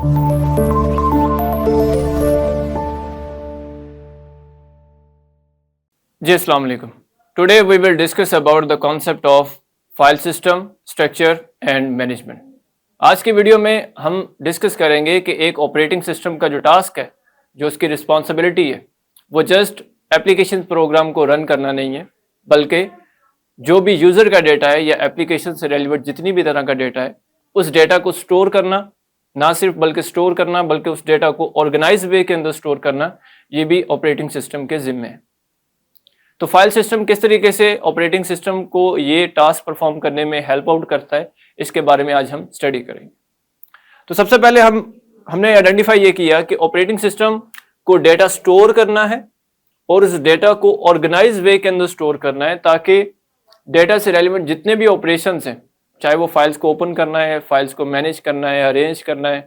जी अस्सलाम वालेकुम। Today we will discuss about the concept of file system, structure and management. आज की video में हम डिस्कस करेंगे कि एक ऑपरेटिंग सिस्टम का जो टास्क है, जो उसकी रिस्पॉन्सिबिलिटी है, वो जस्ट एप्लीकेशन प्रोग्राम को रन करना नहीं है, बल्कि जो भी यूज़र का डेटा है या एप्लीकेशन से रेलिवेंट जितनी भी तरह का डेटा है, उस डेटा को स्टोर करना, ना सिर्फ बल्कि स्टोर करना, बल्कि उस डेटा को ऑर्गेनाइज वे के अंदर स्टोर करना, ये भी ऑपरेटिंग सिस्टम के जिम्मे है। तो फाइल सिस्टम किस तरीके से ऑपरेटिंग सिस्टम को ये टास्क परफॉर्म करने में हेल्प आउट करता है, इसके बारे में आज हम स्टडी करेंगे। तो सबसे पहले हमने आइडेंटिफाई ये किया कि ऑपरेटिंग सिस्टम को डेटा स्टोर करना है और उस डेटा को ऑर्गेनाइज वे के अंदर स्टोर करना है, ताकि डेटा से रेलिवेंट जितने भी ऑपरेशंस हैं, चाहे वो फाइल्स को ओपन करना है, फाइल्स को मैनेज करना है, अरेंज करना है,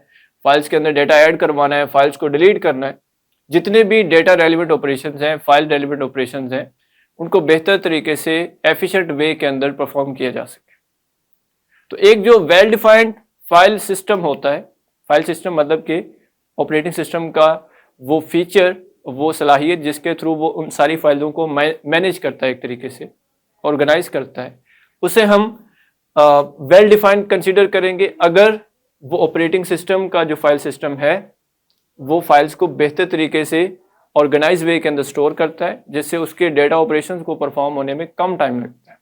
फाइल्स के अंदर डेटा ऐड करवाना है, फाइल्स को डिलीट करना है, जितने भी डेटा रेलिवेंट ऑपरेशंस हैं, फाइल रेलिवेंट ऑपरेशंस हैं, उनको बेहतर तरीके से एफिशिएंट वे के अंदर परफॉर्म किया जा सके। तो एक जो वेल डिफाइंड फाइल सिस्टम होता है, फाइल सिस्टम मतलब कि ऑपरेटिंग सिस्टम का वो फीचर, वो सलाहियत जिसके थ्रू वो उन सारी फाइलों को मैनेज करता है, एक तरीके से ऑर्गेनाइज करता है, उसे हम वेल डिफाइंड कंसीडर करेंगे अगर वो ऑपरेटिंग सिस्टम का जो फाइल सिस्टम है वो फाइल्स को बेहतर तरीके से ऑर्गेनाइज वे के अंदर स्टोर करता है, जिससे उसके डेटा ऑपरेशंस को परफॉर्म होने में कम टाइम लगता है,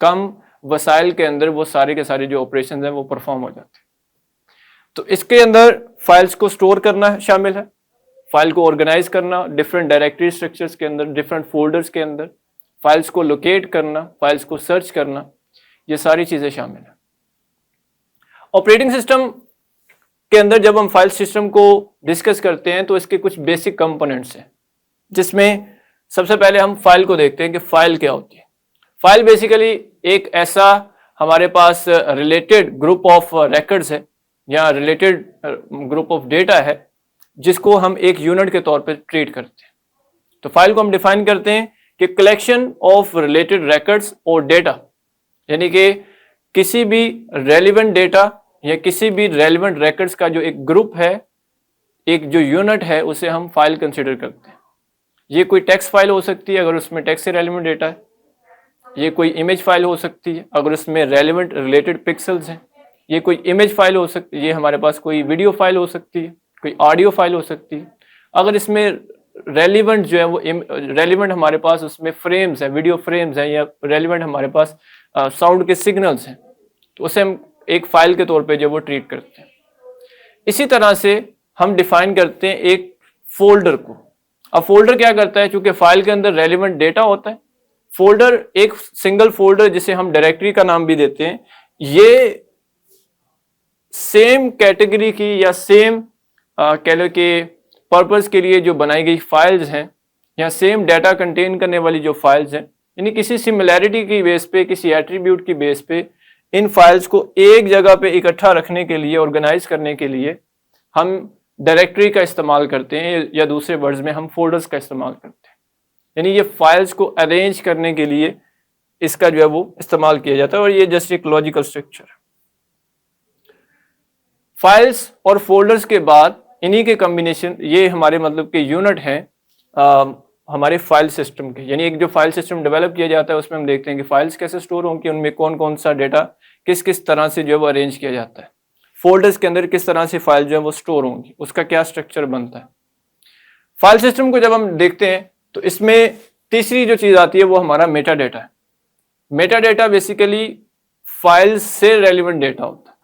कम वसाइल के अंदर वो सारे के सारे जो ऑपरेशंस हैं वो परफॉर्म हो जाते हैं। तो इसके अंदर फाइल्स को स्टोर करना शामिल है, फाइल को ऑर्गेनाइज करना, डिफरेंट डायरेक्टरी स्ट्रक्चर्स के अंदर, डिफरेंट फोल्डर्स के अंदर फाइल्स को लोकेट करना, फाइल्स को सर्च करना, ये सारी चीजें शामिल है। ऑपरेटिंग सिस्टम के अंदर जब हम फाइल सिस्टम को डिस्कस करते हैं तो इसके कुछ बेसिक कंपोनेंट्स हैं, जिसमें सबसे पहले हम फाइल को देखते हैं कि फाइल क्या होती है। फाइल बेसिकली एक ऐसा हमारे पास रिलेटेड ग्रुप ऑफ रिकॉर्ड्स है या रिलेटेड ग्रुप ऑफ डेटा है, जिसको हम एक यूनिट के तौर पे ट्रीट करते हैं। तो फाइल को हम डिफाइन करते हैं कि कलेक्शन ऑफ रिलेटेड रिकॉर्ड्स और डेटा, यानी कि किसी भी रेलिवेंट डेटा या किसी भी रेलिवेंट रिकॉर्ड्स का जो एक ग्रुप है, एक जो यूनिट है, उसे हम फाइल कंसीडर करते हैं। ये कोई टेक्स्ट फाइल हो सकती है अगर उसमें टेक्स्ट से रेलिवेंट डेटा है, ये कोई इमेज फाइल हो सकती है अगर उसमें रेलिवेंट रिलेटेड पिक्सल्स हैं, ये कोई इमेज फाइल हो सकती है, ये हमारे पास कोई वीडियो फाइल हो सकती है, कोई ऑडियो फाइल हो सकती है। अगर इसमें रेलिवेंट जो है वो रेलिवेंट हमारे पास उसमें फ्रेम्स हैं, वीडियो फ्रेम्स हैं, या रेलिवेंट हमारे पास साउंड के सिग्नल्स हैं, तो उसे हम एक फाइल के तौर पे जो वो ट्रीट करते हैं। इसी तरह से हम डिफाइन करते हैं एक फोल्डर को। अब फोल्डर क्या करता है, चूंकि फाइल के अंदर रेलिवेंट डेटा होता है, फोल्डर एक सिंगल फोल्डर जिसे हम डायरेक्टरी का नाम भी देते हैं, ये सेम कैटेगरी की या सेम कह लो कि पर्पस के लिए जो बनाई गई फाइल्स हैं, या सेम डाटा कंटेन करने वाली जो फाइल्स हैं, यानी किसी सिमिलैरिटी की बेस पे, किसी एट्रीब्यूट की बेस पे इन फाइल्स को एक जगह पे इकट्ठा रखने के लिए, ऑर्गेनाइज करने के लिए हम डायरेक्टरी का इस्तेमाल करते हैं, या दूसरे वर्ड्स में हम फोल्डर्स का इस्तेमाल करते हैं। यानी ये फाइल्स को अरेंज करने के लिए इसका जो है वो इस्तेमाल किया जाता है, और ये जस्ट एक लॉजिकल स्ट्रक्चर है। फाइल्स और फोल्डर्स के बाद इन्हीं के कॉम्बिनेशन, ये हमारे मतलब के यूनिट हैं हमारे फाइल सिस्टम के। यानी एक जो फाइल सिस्टम डेवलप किया जाता है उसमें हम देखते हैं कि फाइल्स कैसे स्टोर होंगी, उनमें कौन कौन सा डेटा किस किस तरह से जो है वो अरेंज किया जाता है, फोल्डर्स के अंदर किस तरह से फाइल जो है वो स्टोर होंगी, उसका क्या स्ट्रक्चर बनता है। फाइल सिस्टम को जब हम देखते हैं तो इसमें तीसरी जो चीज आती है वो हमारा मेटा डेटा है। मेटा डेटा बेसिकली फाइल से रेलिवेंट डेटा होता है,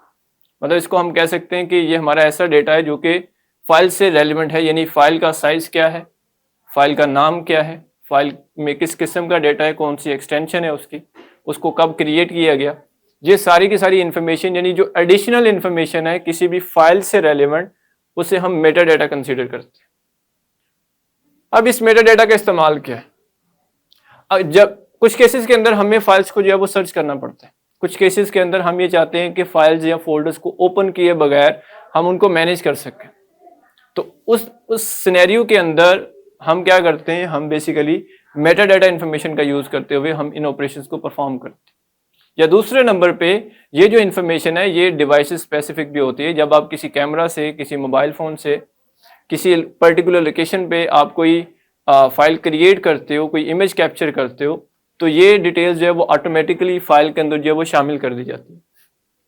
मतलब इसको हम कह सकते हैं कि ये हमारा ऐसा डेटा है जो कि फाइल से रेलिवेंट है। यानी फाइल का साइज क्या है, फाइल का नाम क्या है, फाइल में किस किस्म का डेटा है, कौन सी एक्सटेंशन है उसकी, उसको कब क्रिएट किया गया, ये सारी की सारी इंफॉर्मेशन, यानी जो एडिशनल इंफॉर्मेशन है किसी भी फाइल से रेलिवेंट, उसे हम मेटा डेटा कंसीडर करते हैं। अब इस मेटा डेटा का इस्तेमाल क्या है, जब कुछ केसेस के अंदर हमें फाइल्स को जो है वो सर्च करना पड़ता है, कुछ केसेस के अंदर हम ये चाहते हैं कि फाइल्स या फोल्डर्स को ओपन किए बगैर हम उनको मैनेज कर सकें। तो उस सिनेरियो के अंदर हम क्या करते हैं, हम बेसिकली मेटा डाटा इंफॉर्मेशन का यूज करते हुए हम इन ऑपरेशंस को परफॉर्म करते हैं। या दूसरे नंबर पे ये जो इन्फॉर्मेशन है ये डिवाइस स्पेसिफिक भी होती है। जब आप किसी कैमरा से, किसी मोबाइल फ़ोन से किसी पर्टिकुलर लोकेशन पे आप कोई फाइल क्रिएट करते हो, कोई इमेज कैप्चर करते हो, तो ये डिटेल्स जो है वो ऑटोमेटिकली फाइल के अंदर जो है वो शामिल कर दी जाती है।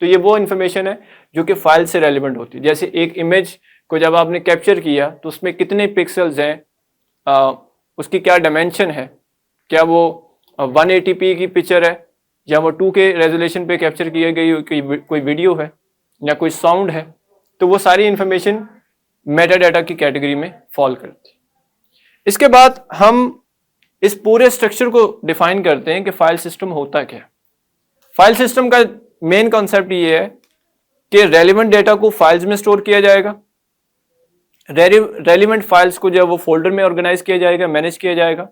तो ये वो इन्फॉर्मेशन है जो कि फाइल से रेलिवेंट होती है। जैसे एक इमेज को जब आपने कैप्चर किया तो उसमें कितने पिक्सल्स हैं, उसकी क्या डायमेंशन है, क्या वो 180p की पिक्चर है या वो 2K रेजोल्यूशन पे कैप्चर किया गई कोई वीडियो है या कोई साउंड है, तो वो सारी इंफॉर्मेशन मेटा डाटा की कैटेगरी में फॉल करती है। इसके बाद हम इस पूरे स्ट्रक्चर को डिफाइन करते हैं कि फाइल सिस्टम होता क्या है। फाइल सिस्टम का मेन कॉन्सेप्ट ये है कि रेलिवेंट डेटा को फाइल्स में स्टोर किया जाएगा, रेलिवेंट फाइल्स को जो है वो फोल्डर में ऑर्गेनाइज किया जाएगा, मैनेज किया जाएगा,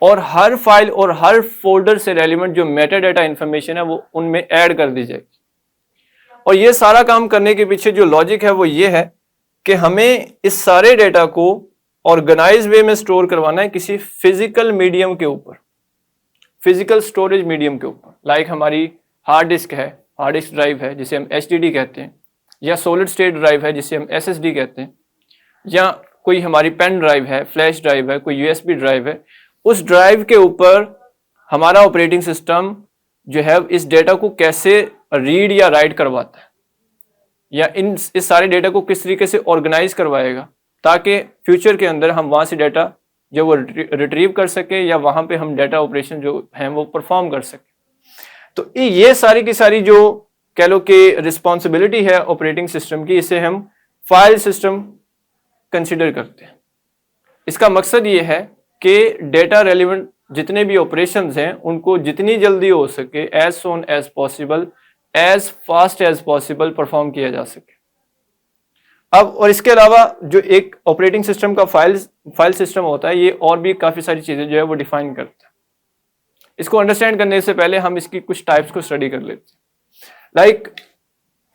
और हर फाइल और हर फोल्डर से रेलिवेंट जो मेटा डाटा इंफॉर्मेशन है वो उनमें ऐड कर दी जाएगी। और ये सारा काम करने के पीछे जो लॉजिक है वो ये है कि हमें इस सारे डेटा को ऑर्गेनाइज वे में स्टोर करवाना है किसी फिजिकल मीडियम के ऊपर, फिजिकल स्टोरेज मीडियम के ऊपर। लाइक हमारी हार्ड डिस्क है, हार्ड डिस्क ड्राइव है जिसे हम HDD कहते हैं, या सॉलिड स्टेट ड्राइव है जिसे हम SSD कहते हैं, या कोई हमारी पेन ड्राइव है, फ्लैश ड्राइव है, कोई USB ड्राइव है। उस ड्राइव के ऊपर हमारा ऑपरेटिंग सिस्टम जो है इस डेटा को कैसे रीड या राइट करवाता है, या इस सारे डेटा को किस तरीके से ऑर्गेनाइज करवाएगा ताकि फ्यूचर के अंदर हम वहाँ से डेटा जो वो रिट्रीव कर सके या वहाँ पे हम डेटा ऑपरेशन जो हैं वो परफॉर्म कर सके। तो ये सारी की सारी जो कह लो कि रिस्पॉन्सिबिलिटी है ऑपरेटिंग सिस्टम की, इसे हम फाइल सिस्टम कंसिडर करते हैं। इसका मकसद ये है कि डेटा रेलिवेंट जितने भी ऑपरेशंस हैं उनको जितनी जल्दी हो सके, as soon as possible, as fast as possible perform किया जा सके। अब और इसके अलावा जो एक ऑपरेटिंग सिस्टम का फाइल सिस्टम होता है, ये और भी काफ़ी सारी चीज़ें जो है वो डिफाइन करता है। इसको अंडरस्टैंड करने से पहले हम इसकी कुछ टाइप्स को स्टडी कर लेते हैं। लाइक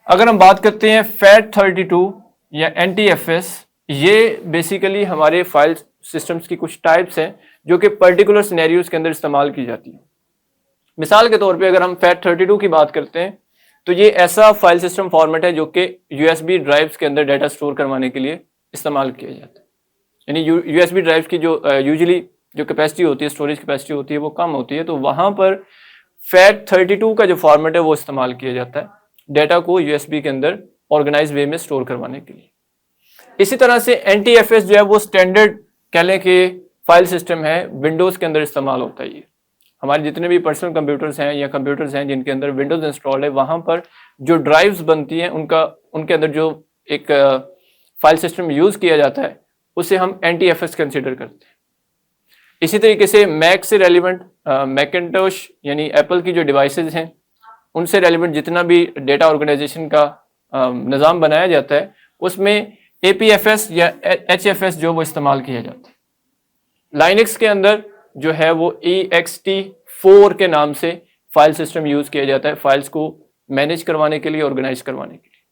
अगर हम बात करते हैं FAT32 या NTFS, ये बेसिकली हमारे फाइल सिस्टम्स की कुछ टाइप्स हैं जो कि पर्टिकुलर सिनेरियोज के अंदर इस्तेमाल की जाती है। मिसाल के तौर पे अगर हम FAT32 की बात करते हैं तो ये ऐसा फाइल सिस्टम फॉर्मेट है जो कि USB ड्राइव्स के अंदर डाटा स्टोर करवाने के लिए इस्तेमाल किया जाता है। यानी USB ड्राइव्स की जो यूजुअली जो कैपेसिटी होती है, स्टोरेज कैपेसिटी होती है, वो कम होती है, तो वहाँ पर FAT32 का जो फॉर्मेट है वो इस्तेमाल किया जाता है डेटा को USB के अंदर ऑर्गेनाइज वे में स्टोर करवाने के लिए। इसी तरह से NTFS जो है वो स्टैंडर्ड कह लें कि फाइल सिस्टम है, विंडोज़ के अंदर इस्तेमाल होता है। ये हमारे जितने भी पर्सनल कंप्यूटर्स हैं या कंप्यूटर्स हैं जिनके अंदर विंडोज़ इंस्टॉल्ड है, वहाँ पर जो ड्राइव्स बनती हैं उनके अंदर जो एक फाइल सिस्टम यूज़ किया जाता है उसे हम NTFS कंसिडर करते हैं। इसी तरीके से मैक से रेलिवेंट मैकिंटोश यानी एप्पल की जो डिवाइसेज हैं उनसे रेलिवेंट जितना भी डेटा ऑर्गेनाइजेशन का निज़ाम बनाया जाता है उसमें APFS या HFS जो वो इस्तेमाल किया जाता है। लाइनक्स के अंदर जो है वो ext4 के नाम से फाइल सिस्टम यूज़ किया जाता है फाइल्स को मैनेज करवाने के लिए, ऑर्गेनाइज करवाने के लिए।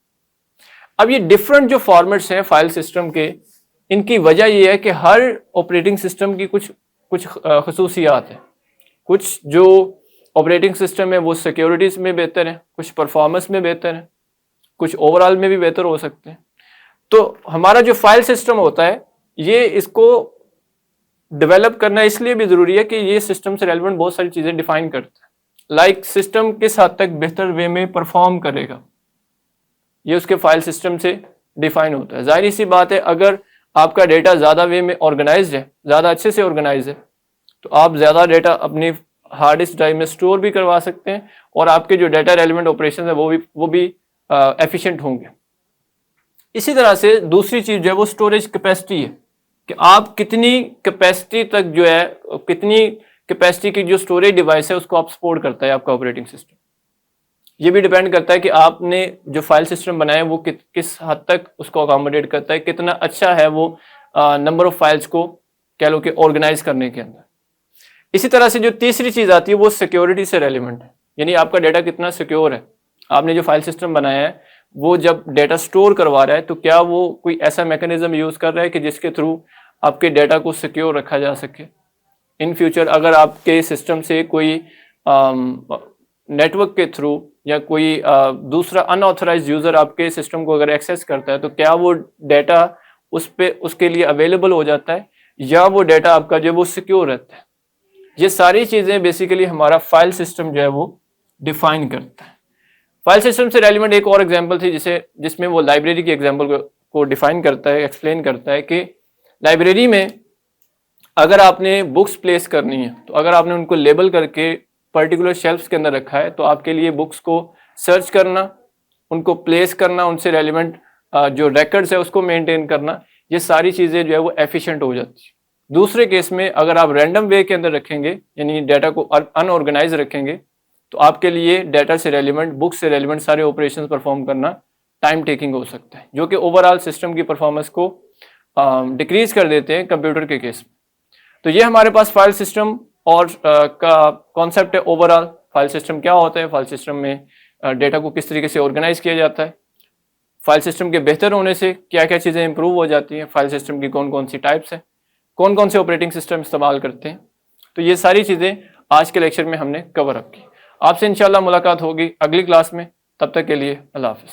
अब ये डिफरेंट जो फॉर्मेट्स हैं फाइल सिस्टम के, इनकी वजह ये है कि हर ऑपरेटिंग सिस्टम की कुछ खसूसियात हैं। कुछ जो ऑपरेटिंग सिस्टम है वो सिक्योरिटीज़ में बेहतर है, कुछ परफॉर्मेंस में बेहतर है, कुछ ओवरऑल में भी बेहतर हो सकते हैं। तो हमारा जो फाइल सिस्टम होता है ये इसको डेवलप करना इसलिए भी ज़रूरी है कि ये सिस्टम से रेलिवेंट बहुत सारी चीज़ें डिफाइन करता है। लाइक सिस्टम किस हद तक बेहतर वे में परफॉर्म करेगा, ये उसके फाइल सिस्टम से डिफाइन होता है। जाहिर सी बात है, अगर आपका डेटा ज़्यादा वे में ऑर्गेनाइज्ड है, ज़्यादा अच्छे से ऑर्गेनाइज है, तो आप ज़्यादा डेटा अपनी हार्ड डिस्क ड्राइव में स्टोर भी करवा सकते हैं और आपके जो डेटा रेलिवेंट ऑपरेशन है वो भी एफिशिएंट होंगे। इसी तरह से दूसरी चीज़ जो है वो स्टोरेज कैपेसिटी है कि आप कितनी कैपेसिटी तक जो है, कितनी कैपेसिटी की जो स्टोरेज डिवाइस है उसको आप सपोर्ट करता है आपका ऑपरेटिंग सिस्टम। ये भी डिपेंड करता है कि आपने जो फाइल सिस्टम बनाया है वो किस हद तक उसको अकोमोडेट करता है, कितना अच्छा है वो नंबर ऑफ फाइल्स को कह लो कि ऑर्गेनाइज करने के अंदर। इसी तरह से जो तीसरी चीज़ आती है वो सिक्योरिटी से रेलिवेंट है, यानी आपका डेटा कितना सिक्योर है। आपने जो फाइल सिस्टम बनाया है वो जब डेटा स्टोर करवा रहा है तो क्या वो कोई ऐसा मैकेनिज्म यूज़ कर रहा है कि जिसके थ्रू आपके डेटा को सिक्योर रखा जा सके। इन फ्यूचर अगर आपके सिस्टम से कोई नेटवर्क के थ्रू या कोई दूसरा अनऑथराइज्ड यूज़र आपके सिस्टम को अगर एक्सेस करता है तो क्या वो डाटा उसके लिए अवेलेबल हो जाता है या वो डाटा आपका जो है वो सिक्योर रहता है। ये सारी चीज़ें बेसिकली हमारा फाइल सिस्टम जो है वो डिफाइन करता है। फाइल सिस्टम से रेलिवेंट एक और एग्जांपल थी जिसमें वो लाइब्रेरी की एग्जांपल को डिफाइन करता है, एक्सप्लेन करता है कि लाइब्रेरी में अगर आपने बुक्स प्लेस करनी है तो अगर आपने उनको लेबल करके पर्टिकुलर शेल्फ्स के अंदर रखा है तो आपके लिए बुक्स को सर्च करना, उनको प्लेस करना, उनसे रेलिवेंट जो रिकॉर्ड्स है उसको मेंटेन करना, ये सारी चीज़ें जो है वो एफिशिएंट हो जाती है। दूसरे केस में अगर आप रैंडम वे के अंदर रखेंगे यानी डाटा को अनऑर्गेनाइज रखेंगे तो आपके लिए डाटा से रेलिवेंट, बुक से रेलिवेंट सारे ऑपरेशन परफॉर्म करना टाइम टेकिंग हो सकता है, जो कि ओवरऑल सिस्टम की परफॉर्मेंस को डिक्रीज कर देते हैं कंप्यूटर के केस में। तो ये हमारे पास फाइल सिस्टम और का कॉन्सेप्ट है। ओवरऑल फाइल सिस्टम क्या होता है, फाइल सिस्टम में डेटा को किस तरीके से ऑर्गेनाइज किया जाता है, फाइल सिस्टम के बेहतर होने से क्या क्या चीज़ें इंप्रूव हो जाती हैं, फाइल सिस्टम की कौन कौन सी टाइप्स है, कौन कौन से ऑपरेटिंग सिस्टम इस्तेमाल करते हैं। तो ये सारी चीज़ें आज के लेक्चर में हमने कवर अप की। आपसे इंशाल्लाह मुलाकात होगी अगली क्लास में। तब तक के लिए अल्लाह हाफिज़।